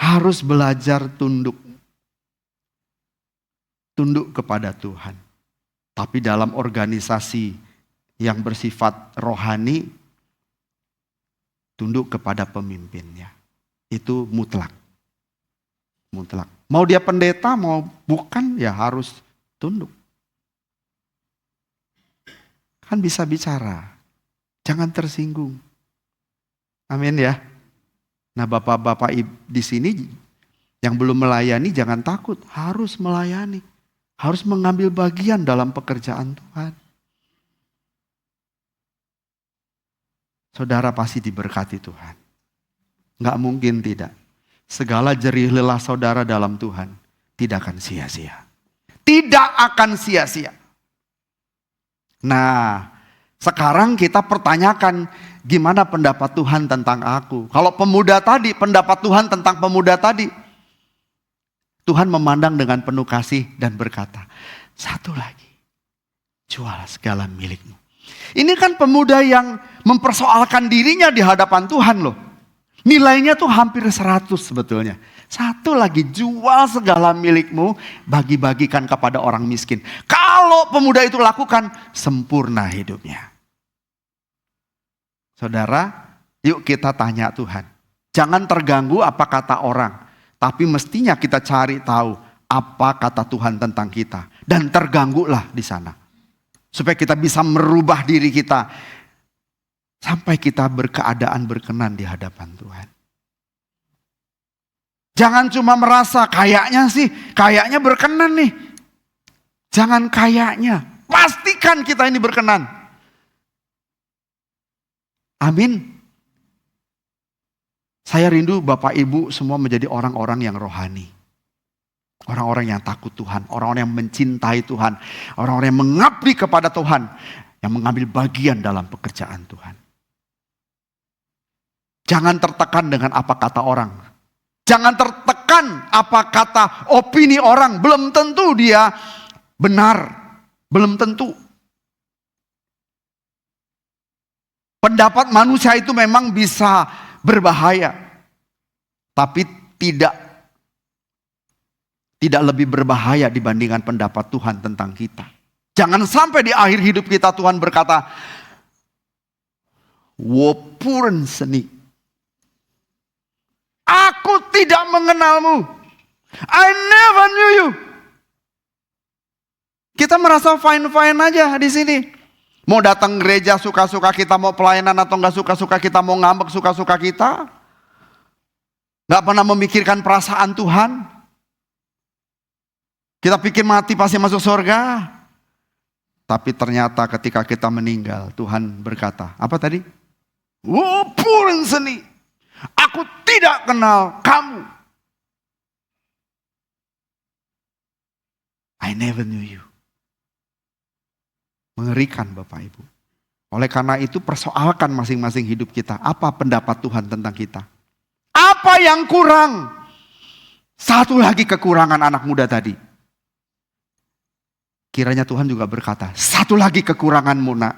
Harus belajar tunduk. Tunduk kepada Tuhan. Tapi dalam organisasi yang bersifat rohani, tunduk kepada pemimpinnya. Itu mutlak. Mutlak. Mau dia pendeta, mau bukan, ya harus tunduk. Kan bisa bicara. Jangan tersinggung. Amin ya. Nah bapak-bapak di sini yang belum melayani jangan takut. Harus melayani. Harus mengambil bagian dalam pekerjaan Tuhan. Saudara pasti diberkati Tuhan. Nggak mungkin tidak. Segala jerih lelah saudara dalam Tuhan tidak akan sia-sia. Tidak akan sia-sia. Nah, sekarang kita pertanyakan gimana pendapat Tuhan tentang aku. Kalau pemuda tadi, pendapat Tuhan tentang pemuda tadi. Tuhan memandang dengan penuh kasih dan berkata, satu lagi, jual segala milikmu. Ini kan pemuda yang mempersoalkan dirinya di hadapan Tuhan loh. Nilainya tuh hampir 100 sebetulnya. Satu lagi, jual segala milikmu, bagi-bagikan kepada orang miskin. Kalau pemuda itu lakukan, sempurna hidupnya. Saudara, yuk kita tanya Tuhan. Jangan terganggu apa kata orang. Tapi mestinya kita cari tahu apa kata Tuhan tentang kita. Dan terganggulah di sana. Supaya kita bisa merubah diri kita. Sampai kita berkeadaan berkenan di hadapan Tuhan. Jangan cuma merasa kayaknya berkenan nih. Jangan kayaknya. Pastikan kita ini berkenan. Amin. Saya rindu Bapak Ibu semua menjadi orang-orang yang rohani. Orang-orang yang takut Tuhan. Orang-orang yang mencintai Tuhan. Orang-orang yang mengabdi kepada Tuhan. Yang mengambil bagian dalam pekerjaan Tuhan. Jangan tertekan dengan apa kata orang. Jangan tertekan apa kata opini orang. Belum tentu dia benar. Belum tentu. Pendapat manusia itu memang bisa berbahaya. Tapi tidak lebih berbahaya dibandingkan pendapat Tuhan tentang kita. Jangan sampai di akhir hidup kita Tuhan berkata, "Wopuren seni. Aku tidak mengenalmu. I never knew you." Kita merasa fine-fine aja di sini. Mau datang gereja suka-suka kita, mau pelayanan atau enggak suka-suka kita, mau ngambek suka-suka kita. Enggak pernah memikirkan perasaan Tuhan. Kita pikir mati pasti masuk surga. Tapi ternyata ketika kita meninggal, Tuhan berkata, apa tadi? Wopuren seni. Aku tidak kenal kamu. I never knew you. Mengerikan Bapak Ibu. Oleh karena itu persoalkan masing-masing hidup kita. Apa pendapat Tuhan tentang kita? Apa yang kurang? Satu lagi kekurangan anak muda tadi. Kiranya Tuhan juga berkata, satu lagi kekuranganmu nak.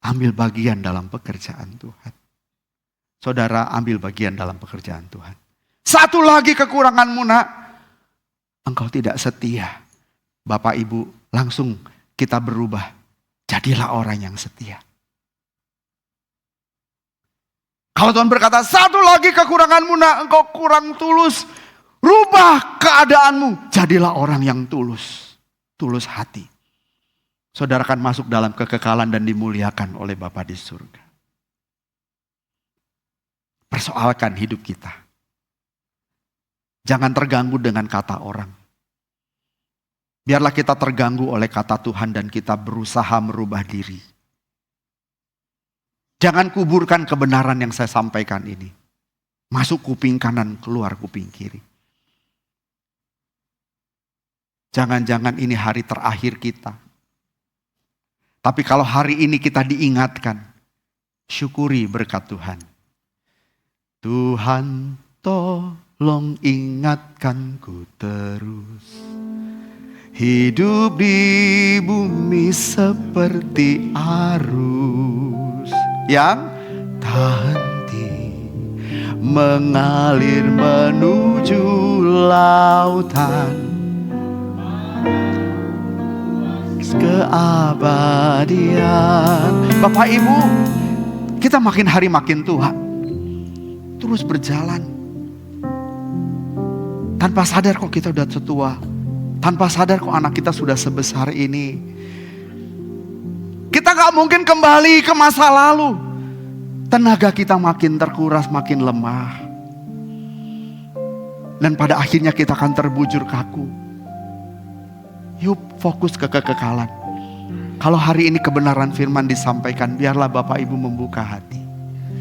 Ambil bagian dalam pekerjaan Tuhan. Saudara, ambil bagian dalam pekerjaan Tuhan. Satu lagi kekuranganmu nak. Engkau tidak setia. Bapak Ibu, langsung kita berubah. Jadilah orang yang setia. Kalau Tuhan berkata, satu lagi kekuranganmu nak, engkau kurang tulus. Rubah keadaanmu. Jadilah orang yang tulus. Tulus hati. Saudara akan masuk dalam kekekalan dan dimuliakan oleh Bapa di surga. Persoalkan hidup kita. Jangan terganggu dengan kata orang. Biarlah kita terganggu oleh kata Tuhan dan kita berusaha merubah diri. Jangan kuburkan kebenaran yang saya sampaikan ini. Masuk kuping kanan, keluar kuping kiri. Jangan-jangan ini hari terakhir kita. Tapi kalau hari ini kita diingatkan, syukuri berkat Tuhan. Tuhan tolong ingatkanku terus. Hidup di bumi seperti arus yang tak henti mengalir menuju lautan keabadian. Bapak Ibu, kita makin hari makin tua. Terus berjalan. Tanpa sadar kok kita udah setua. Tanpa sadar kok anak kita sudah sebesar ini. Kita gak mungkin kembali ke masa lalu. Tenaga kita makin terkuras, makin lemah. Dan pada akhirnya kita akan terbujur kaku. Yuk fokus ke kekekalan. Kalau hari ini kebenaran firman disampaikan, biarlah Bapak Ibu membuka hati.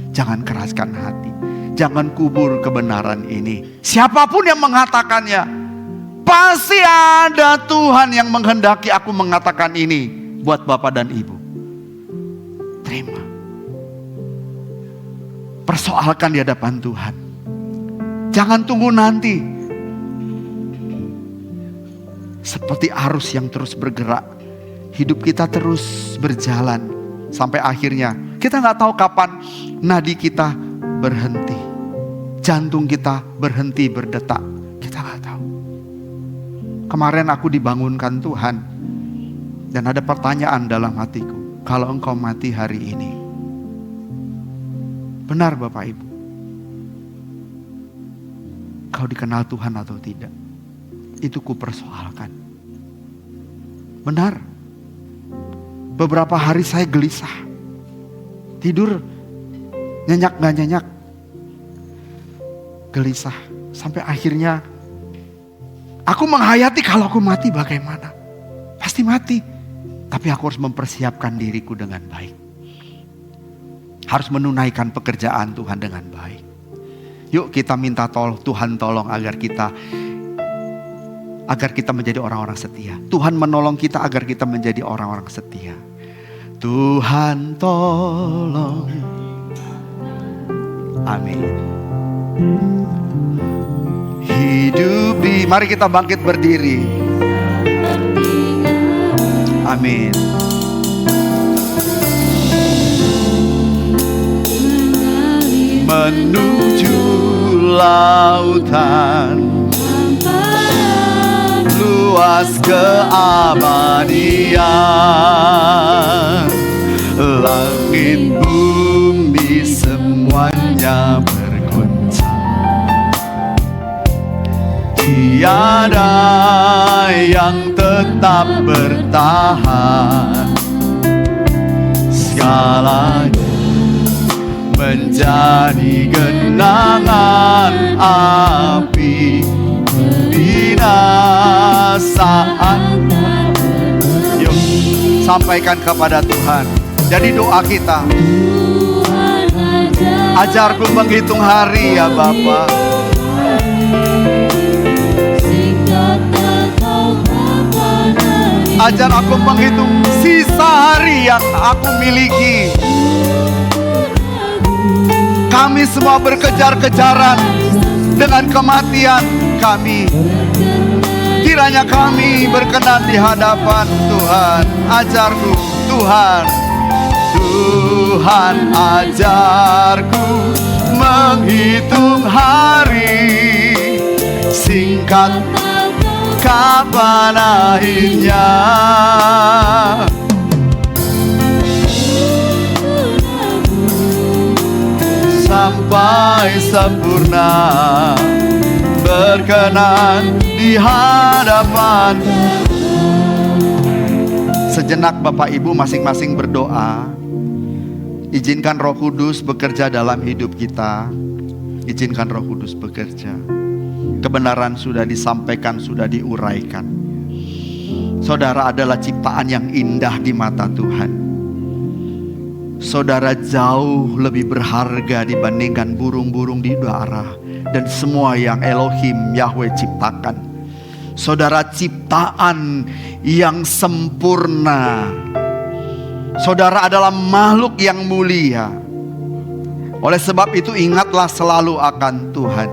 Jangan keraskan hati. Jangan kubur kebenaran ini. Siapapun yang mengatakannya, pasti ada Tuhan yang menghendaki aku mengatakan ini buat Bapak dan Ibu. Terima. Persoalkan di hadapan Tuhan. Jangan tunggu nanti. Seperti arus yang terus bergerak. Hidup kita terus berjalan. Sampai akhirnya kita gak tahu kapan nadi kita berhenti. Jantung kita berhenti berdetak. Kita gak tahu. Kemarin aku dibangunkan Tuhan. Dan ada pertanyaan dalam hatiku. Kalau engkau mati hari ini. Benar Bapak Ibu. Kau dikenal Tuhan atau tidak? Itu kupersoalkan. Benar. Beberapa hari saya gelisah. Tidur nyenyak gak nyenyak. Gelisah. Sampai akhirnya aku menghayati kalau aku mati bagaimana. Pasti mati. Tapi aku harus mempersiapkan diriku dengan baik. Harus menunaikan pekerjaan Tuhan dengan baik. Yuk kita minta Tuhan tolong agar kita menjadi orang-orang setia. Tuhan menolong kita agar kita menjadi orang-orang setia. Tuhan tolong. Amin. Hidup di, mari kita bangkit berdiri. Amin. Menuju lautan luas keabadian, langit bumi semuanya bergoncang. Tiada yang tetap bertahan, segalanya menjadi genangan api. Binasaan. Yuk sampaikan kepada Tuhan. Jadi doa kita, ajarku menghitung hari ya Bapa. Ajar aku menghitung sisa hari yang aku miliki. Kami semua berkejar-kejaran. dengan kematian kami. Kiranya kami berkenan di hadapan Tuhan. Ajarku Tuhan, Tuhan ajarku menghitung hari, singkat kapan akhirnya, sampai sempurna berkenan di hadapan. Sejenak Bapak Ibu masing-masing berdoa. Izinkan Roh Kudus bekerja dalam hidup kita. Izinkan Roh Kudus bekerja. Kebenaran sudah disampaikan, sudah diuraikan. Saudara adalah ciptaan yang indah di mata Tuhan. Saudara jauh lebih berharga dibandingkan burung-burung di udara dan semua yang Elohim Yahweh ciptakan. Saudara ciptaan yang sempurna. Saudara adalah makhluk yang mulia. Oleh sebab itu ingatlah selalu akan Tuhan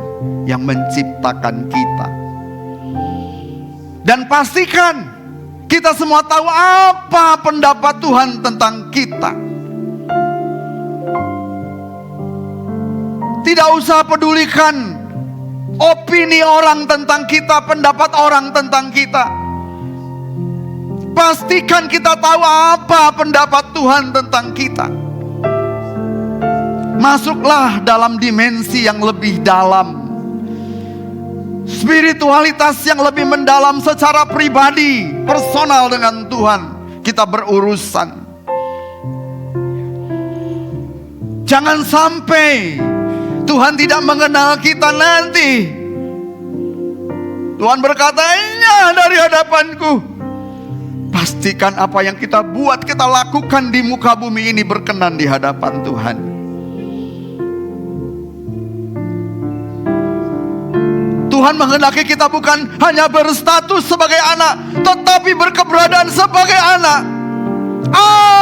yang menciptakan kita. Dan pastikan kita semua tahu apa pendapat Tuhan tentang kita. Tidak usah pedulikan opini orang tentang kita, pendapat orang tentang kita. Pastikan kita tahu apa pendapat Tuhan tentang kita. Masuklah dalam dimensi yang lebih dalam, spiritualitas yang lebih mendalam secara pribadi, personal dengan Tuhan. Kita berurusan. Jangan sampai Tuhan tidak mengenal kita nanti. Tuhan berkata, "Nya dari hadapanku." Pastikan apa yang kita buat, kita lakukan di muka bumi ini berkenan di hadapan Tuhan. Tuhan menghendaki kita bukan hanya berstatus sebagai anak, tetapi berkeberadaan sebagai anak.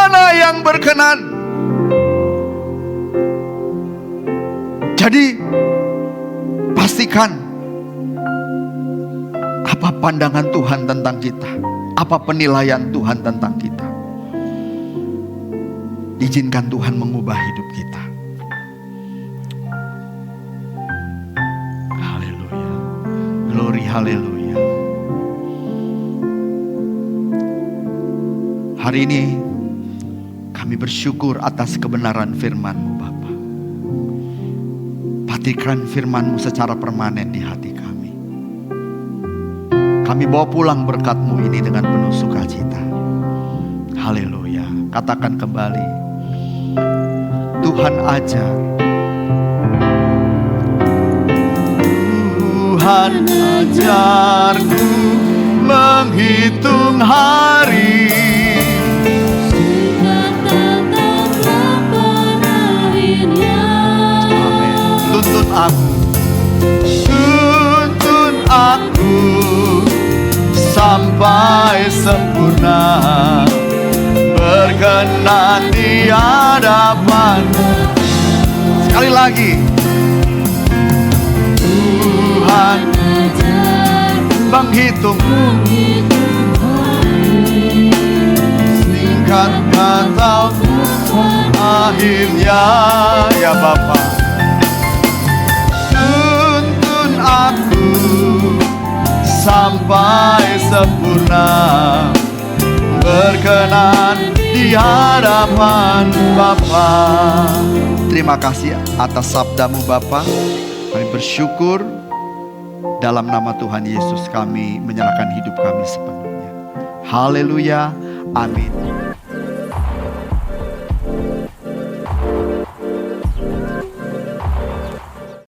Anak yang berkenan. Jadi pastikan apa pandangan Tuhan tentang kita, apa penilaian Tuhan tentang kita. Izinkan Tuhan mengubah hidup kita. Haleluya. Glory haleluya. Hari ini kami bersyukur atas kebenaran firman-Mu, Bapa. Patikan firman-Mu secara permanen di hati kami. Kami bawa pulang berkat-Mu ini dengan penuh sukacita. Haleluya. Katakan kembali, Tuhan ajar. Tuhan ajarku menghitung hari, tuntun aku sampai sempurna berkenan di hadapan. Sekali lagi, Tuhan menghitung singkat atau akhirnya, ya Bapa. Aku sampai sempurna berkenan di hadapan Bapa. Terima kasih atas sabda-Mu Bapa. Kami bersyukur. Dalam nama Tuhan Yesus kami menyerahkan hidup kami sepenuhnya. Haleluya. Amin.